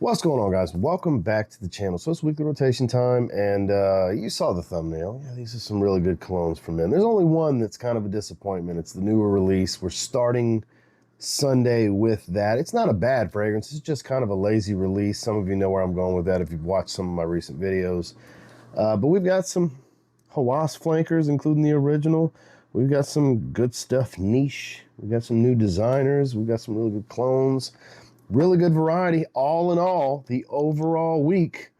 What's going on, guys? Welcome back to the channel. So it's weekly rotation time, and you saw the thumbnail. Yeah, these are some really good colognes for men. There's only one that's kind of a disappointment. It's the newer release. We're starting Sunday with that. It's not a bad fragrance. It's just kind of a lazy release. Some of you know where I'm going with that if you've watched some of my recent videos. But we've got some Hawas flankers, including the original. We've got some good stuff niche. We've got some new designers. We've got some really good clones. Really good variety. All in all, the overall week,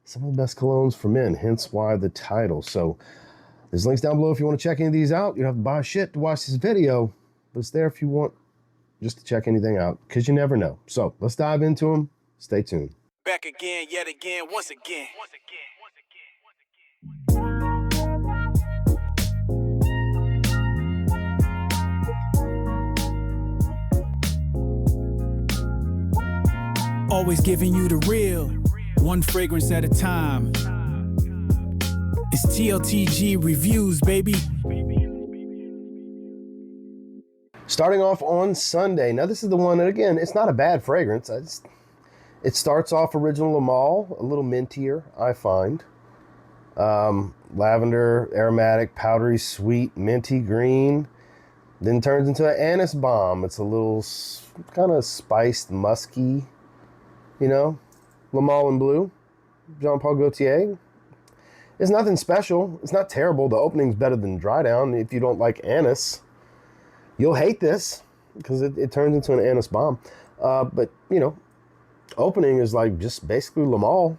some of the best colognes for men, hence why the title. So there's links down below if you want to check any of these out. You don't have to buy shit to watch this video, but it's there if you want just to check anything out, because you never know. So let's dive into them. Stay tuned. Back again, yet again, once again. Always giving you the real, one fragrance at a time. It's TLTG Reviews, baby. Starting off on Sunday. Now this is the one that, again, it's not a bad fragrance. It starts off original Le Male, a little mintier, I find. Lavender, aromatic, powdery, sweet, minty green. Then turns into an anise bomb. It's a little kind of spiced, musky. You know, Le Male in blue, Jean Paul Gaultier. It's nothing special. It's not terrible. The opening's better than Dry Down. If you don't like anise, you'll hate this because it turns into an anise bomb. But, you know, opening is like just basically Le Male.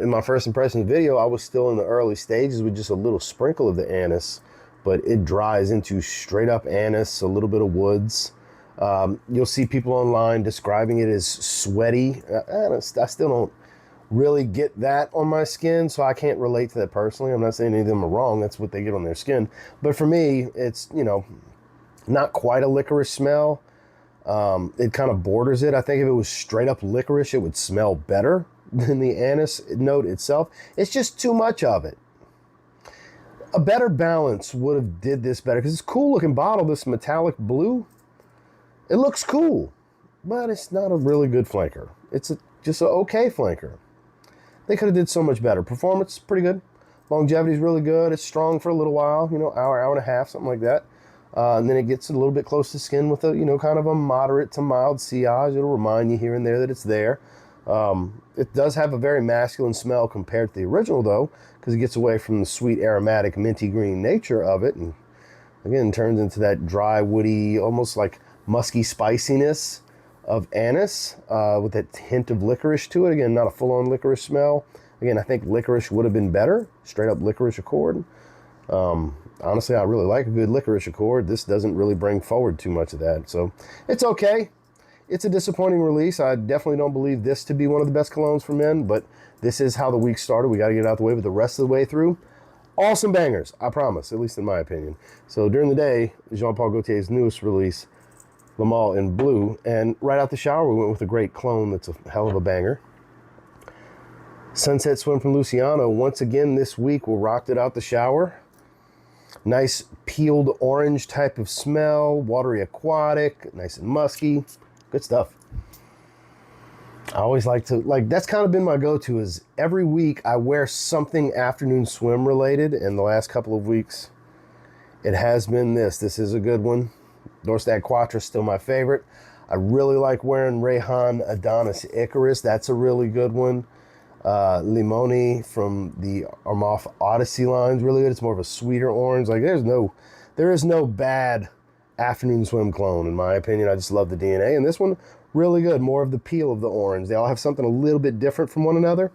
In my first impressions video, I was still in the early stages with just a little sprinkle of the anise, but it dries into straight up anise, a little bit of woods. You'll see people online describing it as sweaty. I still don't really get that on my skin, so I can't relate to that personally. I'm not saying any of them are wrong. That's what they get on their skin. But for me, it's, you know, not quite a licorice smell. It kind of borders it. I think if it was straight up licorice, it would smell better than the anise note itself. It's just too much of it. A better balance would have did this better, because it's a cool looking bottle, this metallic blue. It looks cool, but it's not a really good flanker. It's just an okay flanker. They could have did so much better. Performance, pretty good. Longevity is really good. It's strong for a little while, you know, hour and a half, something like that. And then it gets a little bit close to skin with a, you know, kind of a moderate to mild sillage. It'll remind you here and there that it's there. It does have a very masculine smell compared to the original, though, because it gets away from the sweet, aromatic, minty green nature of it. And again, turns into that dry, woody, almost like musky spiciness of anise with that hint of licorice to it. Again, not a full-on licorice smell. Again, I think licorice would have been better, straight up licorice accord. Honestly, I really like a good licorice accord. This doesn't really bring forward too much of that, so it's okay. It's a disappointing release. I definitely don't believe this to be one of the best colognes for men, but this is how the week started. We got to get it out the way, but the rest of the way through, awesome bangers, I promise, at least in my opinion. So during the day, Jean Paul Gaultier's newest release, Le Male in blue, and right out the shower we went with a great clone that's a hell of a banger. Sunset Swim from Lucianno. Once again this week we rocked it out the shower. Nice peeled orange type of smell, watery aquatic, nice and musky, good stuff. I always like to, that's kind of been my go-to, is every week I wear something afternoon swim related, and the last couple of weeks it has been this. This is a good one. Dorstad Quattro is still my favorite. I really like wearing Rayhaan Adonis Icarus. That's a really good one. Limoni from the Armaf Odyssey line is really good. It's more of a sweeter orange. Like there is no bad afternoon swim clone in my opinion. I just love the DNA. And this one, really good. More of the peel of the orange. They all have something a little bit different from one another.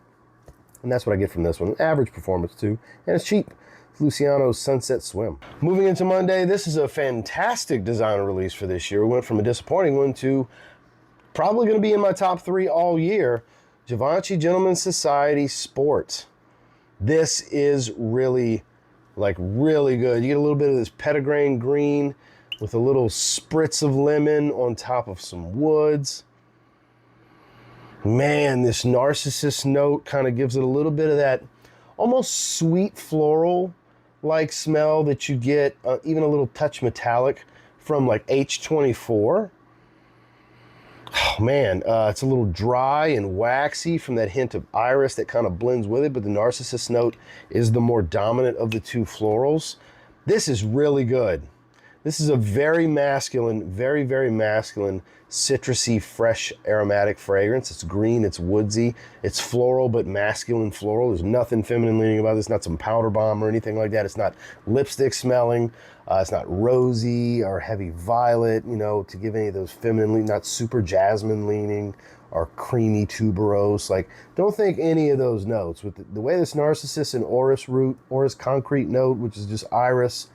And that's what I get from this one. Average performance too. And it's cheap. Lucianno's Sunset Swim. Moving into Monday, this is a fantastic designer release for this year. We went from a disappointing one to probably going to be in my top 3 all year. Givenchy Gentleman's Society Sport. This is really good. You get a little bit of this petitgrain green with a little spritz of lemon on top of some woods. Man, this narcissus note kind of gives it a little bit of that almost sweet floral like smell that you get, even a little touch metallic from like H24. Oh man, it's a little dry and waxy from that hint of iris that kind of blends with it, but the narcissus note is the more dominant of the two florals. This is really good. This is a very masculine, very, very masculine, citrusy, fresh, aromatic fragrance. It's green, it's woodsy, it's floral, but masculine floral. There's nothing feminine leaning about this, not some powder bomb or anything like that. It's not lipstick smelling. It's not rosy or heavy violet, you know, to give any of those feminine leaning, not super jasmine leaning or creamy tuberose. Like, don't think any of those notes. With the way this narcissus and orris root, orris concrete note, which is just iris,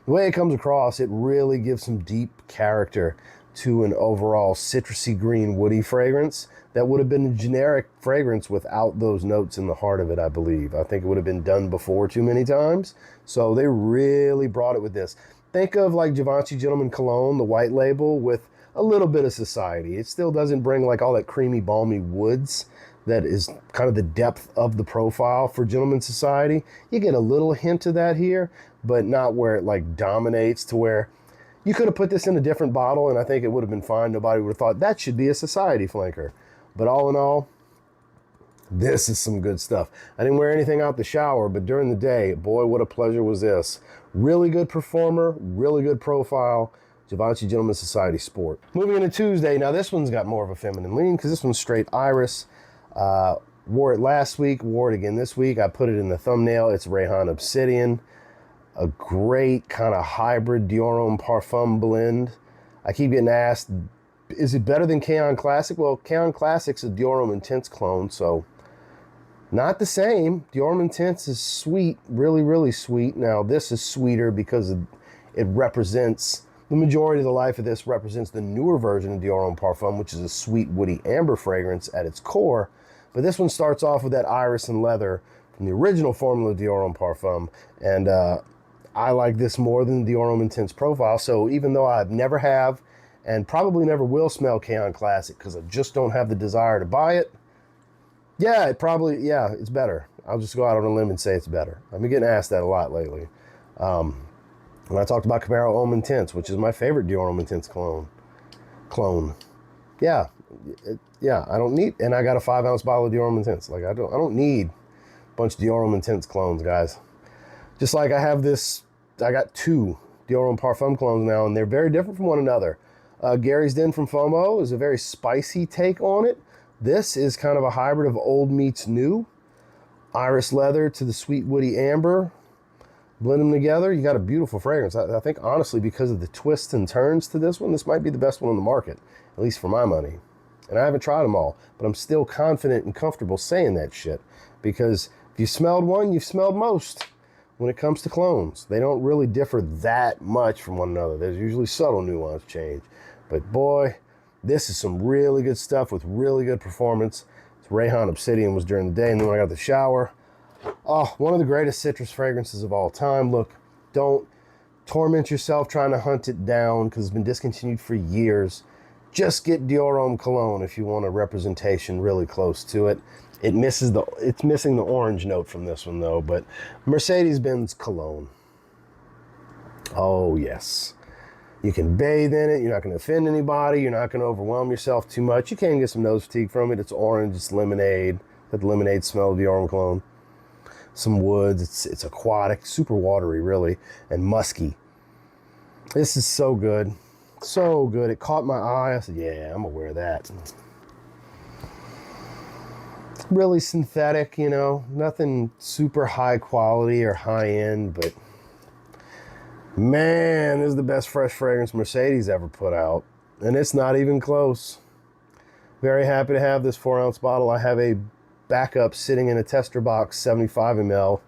the way it comes across, it really gives some deep character to an overall citrusy green woody fragrance that would have been a generic fragrance without those notes in the heart of it, I believe. I think it would have been done before too many times. So they really brought it with this. Think of like Givenchy Gentleman Cologne, the white label, with a little bit of society. It still doesn't bring like all that creamy, balmy woods that is kind of the depth of the profile for Gentleman Society. You get a little hint of that here, but not where it like dominates to where you could have put this in a different bottle and I think it would have been fine. Nobody would have thought that should be a society flanker. But all in all, this is some good stuff. I didn't wear anything out the shower, but during the day, boy, what a pleasure was this. Really good performer, really good profile. Givenchy Gentleman Society Sport. Moving into Tuesday, now this one's got more of a feminine lean because this one's straight iris. Wore it last week, wore it again this week. I put it in the thumbnail. It's Rayhaan Obsidian. A great kind of hybrid Dior Homme Parfum blend. I keep getting asked, is it better than K-On Classic? Well, K-On Classic's a Dior Homme Intense clone, so not the same. Dior Homme Intense is sweet, really, really sweet. Now, this is sweeter because it represents, the majority of the life of this represents the newer version of Dior Homme Parfum, which is a sweet, woody amber fragrance at its core. But this one starts off with that iris and leather from the original formula of Dior Homme Parfum. And I like this more than the Dior Homme Intense profile. So even though I never have and probably never will smell K-On Classic because I just don't have the desire to buy it, yeah, it's better. I'll just go out on a limb and say it's better. I've been getting asked that a lot lately. When I talked about Camaro Homme Intense, which is my favorite Dior Homme Intense clone. Yeah, I don't need, and I got a 5-ounce bottle of Dior Homme Intense. Like I don't need a bunch of Dior Homme Intense clones, guys. Just like I have this, I got 2 Dior Homme Parfum clones now, and they're very different from one another. Gary's Den from FOMO is a very spicy take on it. This is kind of a hybrid of old meets new. Iris leather to the sweet woody amber. Blend them together, you got a beautiful fragrance. I think, honestly, because of the twists and turns to this one, this might be the best one on the market, at least for my money. And I haven't tried them all, but I'm still confident and comfortable saying that shit. Because if you smelled one, you've smelled most. When it comes to clones, they don't really differ that much from one another. There's usually subtle nuance change. But boy, this is some really good stuff with really good performance. It's Rayhaan Obsidian was during the day, and then when I got the shower, oh, one of the greatest citrus fragrances of all time. Look, don't torment yourself trying to hunt it down because it's been discontinued for years. Just get Dior Homme Cologne if you want a representation really close to it. It's missing the orange note from this one though, but Mercedes-Benz Cologne. Oh yes. You can bathe in it. You're not going to offend anybody. You're not going to overwhelm yourself too much. You can get some nose fatigue from it. It's orange. It's lemonade. That lemonade smell of Dior Homme Cologne. Some woods. It's aquatic, super watery, really, and musky. This is so good. So good. It caught my eye. I said, yeah, I'm going to wear that. Really synthetic, you know, nothing super high quality or high end, but man, this is the best fresh fragrance Mercedes ever put out. And it's not even close. Very happy to have this 4-ounce bottle. I have a backup sitting in a tester box, 75 ml.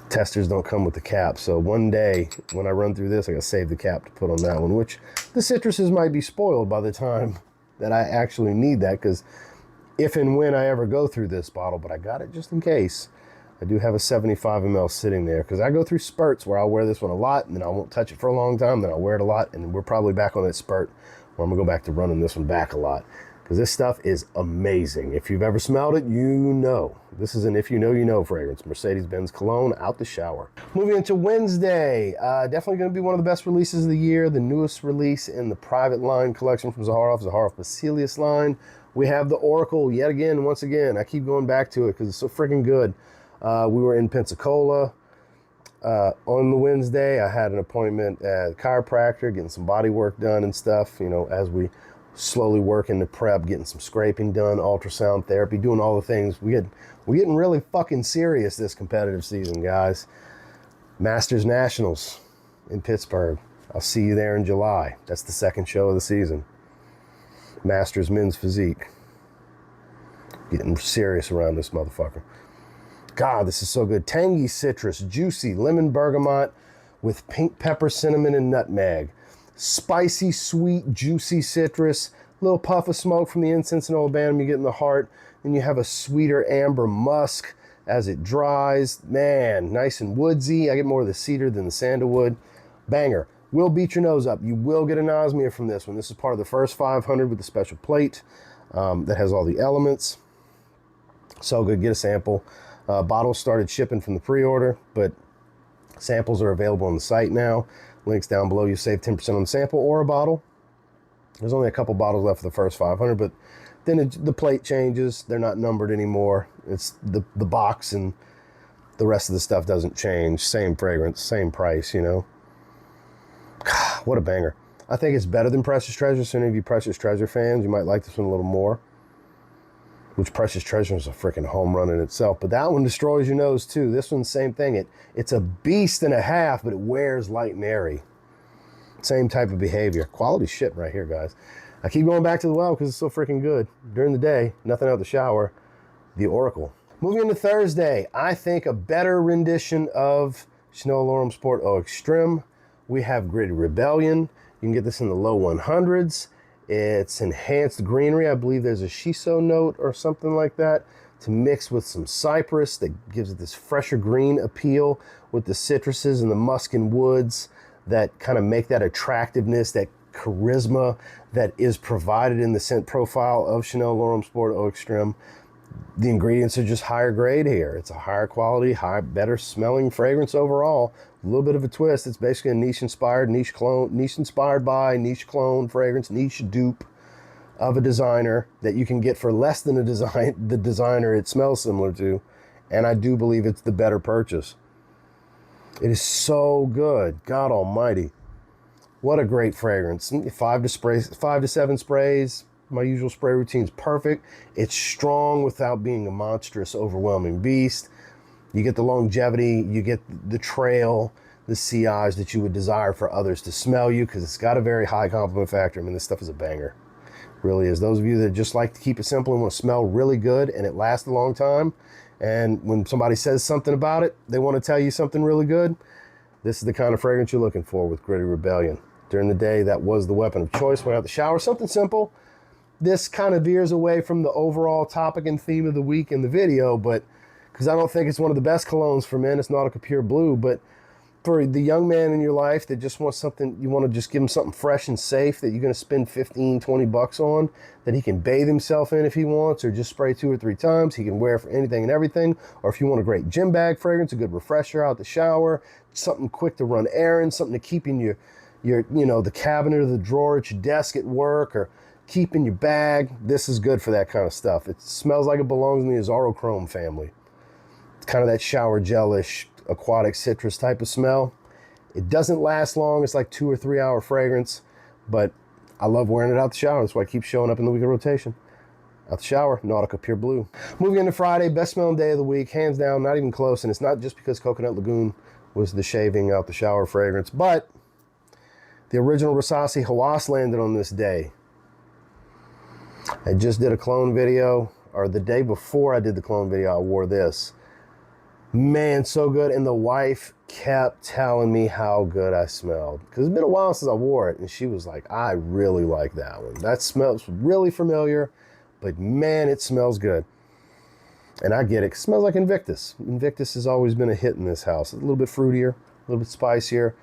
Testers don't come with the cap, so one day when I run through this, I gotta save the cap to put on that one, which the citruses might be spoiled by the time that I actually need that, because if and when I ever go through this bottle, but I got it just in case. I do have a 75 ml sitting there, because I go through spurts where I'll wear this one a lot, and then I won't touch it for a long time, then I'll wear it a lot, and we're probably back on that spurt where I'm gonna go back to running this one back a lot. Because because this stuff is amazing. If you've ever smelled it, you know. This is an if you know, you know fragrance. Mercedes-Benz Cologne, out the shower. Moving into Wednesday, definitely going to be one of the best releases of the year. The newest release in the private line collection from Zaharoff, Zaharoff Basileus line. We have the Oracle yet again, once again. I keep going back to it because it's so freaking good. We were in Pensacola on the Wednesday. I had an appointment at a chiropractor, getting some body work done and stuff, you know, as we slowly work into prep, getting some scraping done, ultrasound therapy, doing all the things. We're getting really fucking serious this competitive season, guys. Masters Nationals in Pittsburgh. I'll see you there in July. That's the second show of the season. Masters Men's Physique. Getting serious around this motherfucker. God, this is so good. Tangy citrus, juicy lemon bergamot with pink pepper, cinnamon, and nutmeg. Spicy, sweet, juicy citrus. Little puff of smoke from the incense and olibanum you get in the heart. Then you have a sweeter amber musk as it dries. Man, nice and woodsy. I get more of the cedar than the sandalwood. Banger. Will beat your nose up. You will get anosmia from this one. This is part of the first 500 with the special plate that has all the elements. So good. Get a sample. Bottles started shipping from the pre-order, but samples are available on the site now. Links down below. You save 10% on the sample or a bottle. There's only a couple bottles left for the first 500, but then the plate changes. They're not numbered anymore. It's the box, and the rest of the stuff doesn't change. Same fragrance, same price, you know. What a banger. I think it's better than Precious Treasure. So any of you Precious Treasure fans, you might like this one a little more. Which Precious Treasure is a freaking home run in itself. But that one destroys your nose too. This one's same thing. It's a beast and a half, but it wears light and airy. Same type of behavior. Quality shit right here, guys. I keep going back to the well because it's so freaking good. During the day, nothing out of the shower. The Oracle. Moving into Thursday, I think a better rendition of Chanel L'Homme Sport Eau Extreme. We have Gritti Rebellion. You can get this in the low 100s. It's enhanced greenery. I believe there's a shiso note or something like that to mix with some cypress that gives it this fresher green appeal with the citruses and the musk and woods that kind of make that attractiveness, that charisma that is provided in the scent profile of Chanel L'Homme Sport Eau Extreme. The ingredients are just higher grade here. It's a higher quality, better smelling fragrance overall. A little bit of a twist. It's basically a niche inspired clone fragrance, niche dupe of a designer that you can get for less than the designer it smells similar to. And I do believe it's the better purchase. It is so good. God almighty. What a great fragrance. 5 to 7 sprays. My usual spray routine's perfect. It's strong without being a monstrous, overwhelming beast. You get the longevity, you get the trail, the CIs that you would desire for others to smell you, because it's got a very high compliment factor. I mean, this stuff is a banger. It really is. Those of you that just like to keep it simple and want to smell really good and it lasts a long time, and when somebody says something about it, they want to tell you something really good, this is the kind of fragrance you're looking for with Gritti Rebellion. During the day, that was the weapon of choice. Went out the shower, something simple. This kind of veers away from the overall topic and theme of the week in the video, but because I don't think it's one of the best colognes for men, it's Nautica Pure Blue, but for the young man in your life that just wants something, you want to just give him something fresh and safe that you're going to spend 15, 20 bucks on, that he can bathe himself in if he wants, or just spray 2 or 3 times. He can wear for anything and everything. Or if you want a great gym bag fragrance, a good refresher out the shower, something quick to run errands, something to keep in your the cabinet or the drawer at your desk at work, or keep in your bag. This is good for that kind of stuff. It smells like it belongs in the Azarochrome family. It's kind of that shower gelish, aquatic citrus type of smell. It doesn't last long. It's like 2 or 3 hour fragrance, but I love wearing it out the shower. That's why it keeps showing up in the weekly rotation. Out the shower, Nautica Pure Blue. Moving into Friday, best smelling day of the week, hands down, not even close. And it's not just because Coconut Lagoon was the shaving out the shower fragrance, but the original Rasasi Hawas landed on this day. I just did a clone video, or the day before I did the clone video, I wore this. Man, so good. And the wife kept telling me how good I smelled, because it's been a while since I wore it, and she was like, I really like that one. That smells really familiar, but man, it smells good. And I get it. It smells like Invictus. Invictus has always been a hit in this house. A little bit fruitier, a little bit spicier.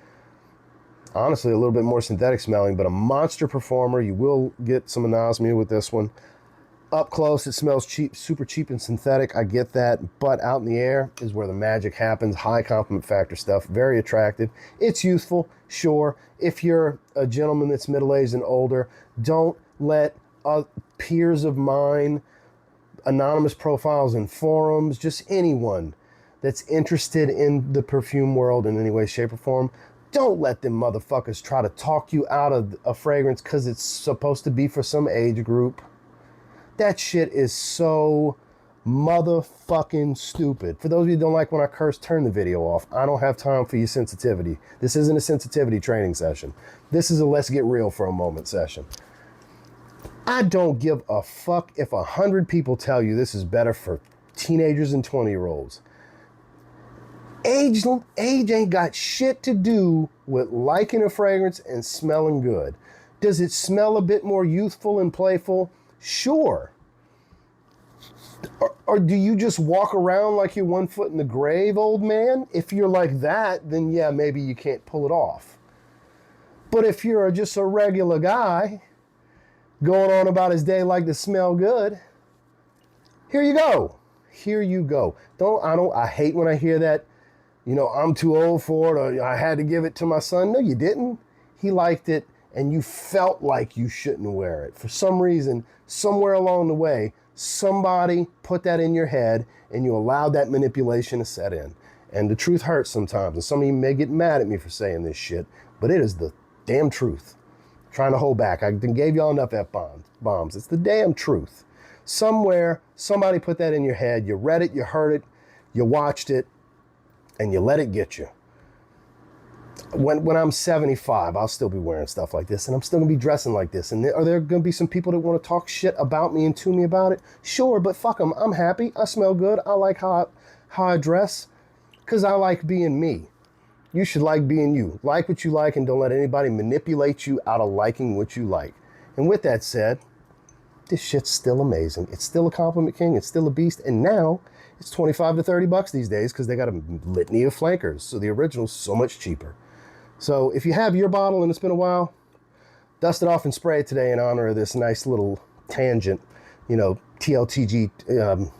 Honestly, a little bit more synthetic smelling, but a monster performer. You will get some anosmia with this one. Up close, it smells cheap, super cheap and synthetic. I get that. But out in the air is where the magic happens. High compliment factor stuff. Very attractive. It's youthful, sure. If you're a gentleman that's middle-aged and older, don't let peers of mine, anonymous profiles in forums, just anyone that's interested in the perfume world in any way, shape, or form, don't let them motherfuckers try to talk you out of a fragrance because it's supposed to be for some age group. That shit is so motherfucking stupid. For those of you who don't like when I curse, turn the video off. I don't have time for your sensitivity. This isn't a sensitivity training session. This is a let's get real for a moment session. I don't give a fuck if 100 people tell you this is better for teenagers and 20-year-olds. Age ain't got shit to do with liking a fragrance and smelling good. Does it smell a bit more youthful and playful? Sure. Or do you just walk around like you're 1 foot in the grave, old man? If you're like that, then yeah, maybe you can't pull it off. But if you're just a regular guy going on about his day like to smell good, here you go. Here you go. I hate when I hear that, I'm too old for it, or I had to give it to my son. No, you didn't. He liked it, and you felt like you shouldn't wear it. For some reason, somewhere along the way, somebody put that in your head, and you allowed that manipulation to set in. And the truth hurts sometimes, and some of you may get mad at me for saying this shit, but it is the damn truth. I'm trying to hold back. I gave y'all enough F-bombs. It's the damn truth. Somewhere, somebody put that in your head. You read it, you heard it, you watched it, and you let it get you. When I'm 75, I'll still be wearing stuff like this, and I'm still going to be dressing like this. And are there going to be some people that want to talk shit about me and to me about it? Sure, but fuck them. I'm happy. I smell good. I like how I dress because I like being me. You should like being you. Like what you like, and don't let anybody manipulate you out of liking what you like. And with that said, this shit's still amazing. It's still a compliment king. It's still a beast. And now it's 25 to 30 bucks these days because they got a litany of flankers. So the original's so much cheaper. So if you have your bottle and it's been a while, dust it off and spray it today in honor of this nice little tangent, TLTG,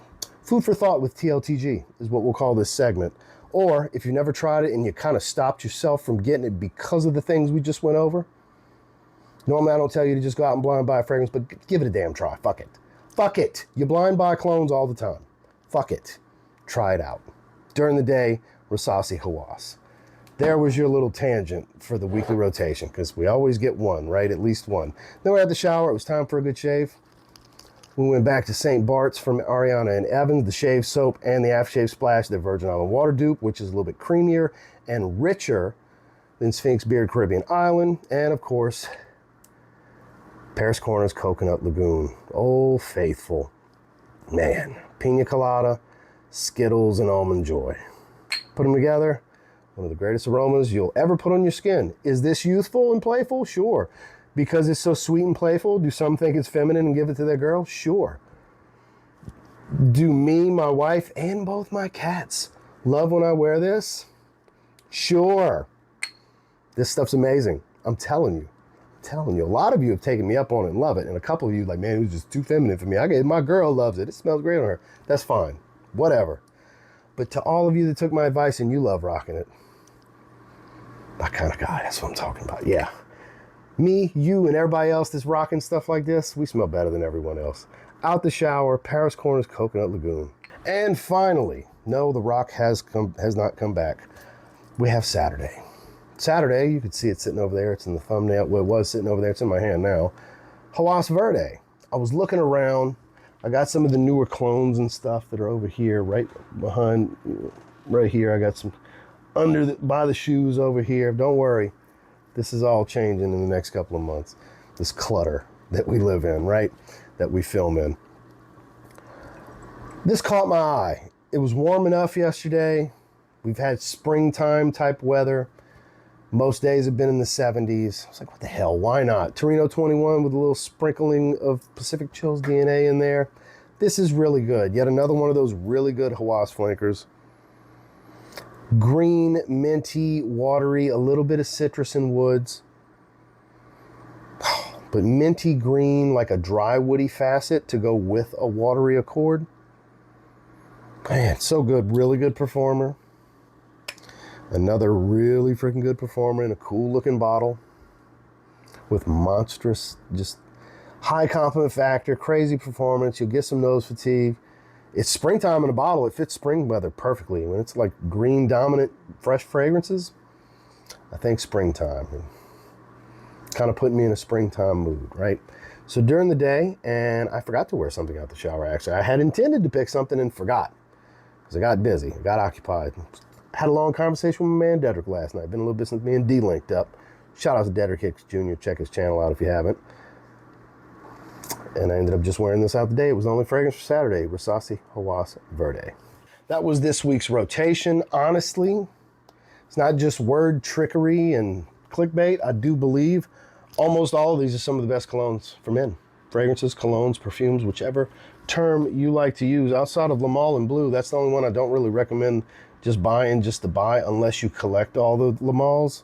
food for thought with TLTG is what we'll call this segment. Or if you've never tried it and you kind of stopped yourself from getting it because of the things we just went over, normally I don't tell you to just go out and blind buy a fragrance, but give it a damn try. Fuck it. Fuck it. You blind buy clones all the time. Fuck it. Try it out. During the day, Rasasi Hawas. There was your little tangent for the weekly rotation, because we always get one, right? At least one. Then we had the shower. It was time for a good shave. We went back to St. Bart's from Ariana and Evans, the shave soap and the aftershave splash, their Virgin Island water dupe, which is a little bit creamier and richer than Sphinx Beard Caribbean Island. And of course, Paris Corners Coconut Lagoon. Oh, faithful. Man, Pina Colada, Skittles, and Almond Joy. Put them together. One of the greatest aromas you'll ever put on your skin. Is this youthful and playful? Sure. Because it's so sweet and playful, do some think it's feminine and give it to their girl? Sure. Do me, my wife, and both my cats love when I wear this? Sure. This stuff's amazing. I'm telling you. A lot of you have taken me up on it and love it. And a couple of you like, man, it was just too feminine for me. My girl loves it. It smells great on her. That's fine. Whatever. But to all of you that took my advice and you love rocking it, that kind of guy, that's what I'm talking about. Yeah. Me, you, and everybody else that's rocking stuff like this, we smell better than everyone else. Out the shower, Paris Corners Coconut Lagoon. And finally, no, the rock has not come back. We have Saturday. Saturday, you could see it sitting over there. It's in the thumbnail. Well, it was sitting over there. It's in my hand now. Hawas Verde. I was looking around. I got some of the newer clones and stuff that are over here, right behind, right here. I got some by the shoes over here. Don't worry. This is all changing in the next couple of months. This clutter that we live in, right? That we film in. This caught my eye. It was warm enough yesterday. We've had springtime type weather. Most days have been in the 70s. I was like, what the hell? Why not? Torino 21 with a little sprinkling of Pacific Chills DNA in there. This is really good. Yet another one of those really good Hawas flankers. Green, minty, watery, a little bit of citrus and woods. But minty green, like a dry woody facet to go with a watery accord. Man, so good. Really good performer. Another really freaking good performer in a cool looking bottle with monstrous, just high compliment factor, crazy performance. You'll get some nose fatigue. It's springtime in a bottle. It fits spring weather perfectly. When it's like green dominant fresh fragrances, I think springtime. Kind of putting me in a springtime mood, right? So during the day, and I forgot to wear something out the shower, actually. I had intended to pick something and forgot because I got busy. I got occupied. Had a long conversation with my man Dedrick last night. Been a little bit since me and D linked up. Shout out to Dedrick Hicks Jr. Check his channel out if you haven't. And I ended up just wearing this out today. It was the only fragrance for Saturday. Rasasi Hawas Verde. That was this week's rotation. Honestly, it's not just word trickery and clickbait. I do believe almost all of these are some of the best colognes for men. Fragrances, colognes, perfumes, whichever term you like to use. Outside of Le Male and Blue, that's the only one I don't really recommend just buying just to buy unless you collect all the Le Males.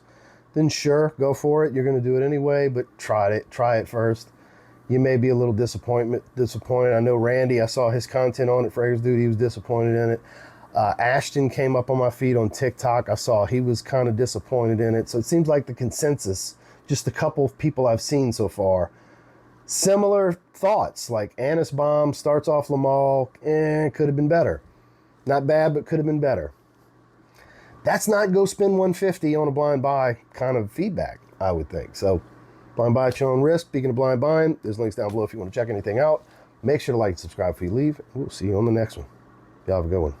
Then sure, go for it. You're going to do it anyway, but try it first. You may be a little disappointed. I know Randy, I saw his content on it, Fragrance Dude, he was disappointed in it. Ashton came up on my feed on TikTok. I saw he was kind of disappointed in it. So it seems like the consensus, just a couple of people I've seen so far, similar thoughts. Like Anise Bomb starts off Le Male, could have been better. Not bad, but could have been better. That's not go spend $150 on a blind buy kind of feedback, I would think. So blind buy at your own risk. Speaking of blind buying, there's links down below if you want to check anything out. Make sure to like and subscribe before you leave. We'll see you on the next one. Y'all have a good one.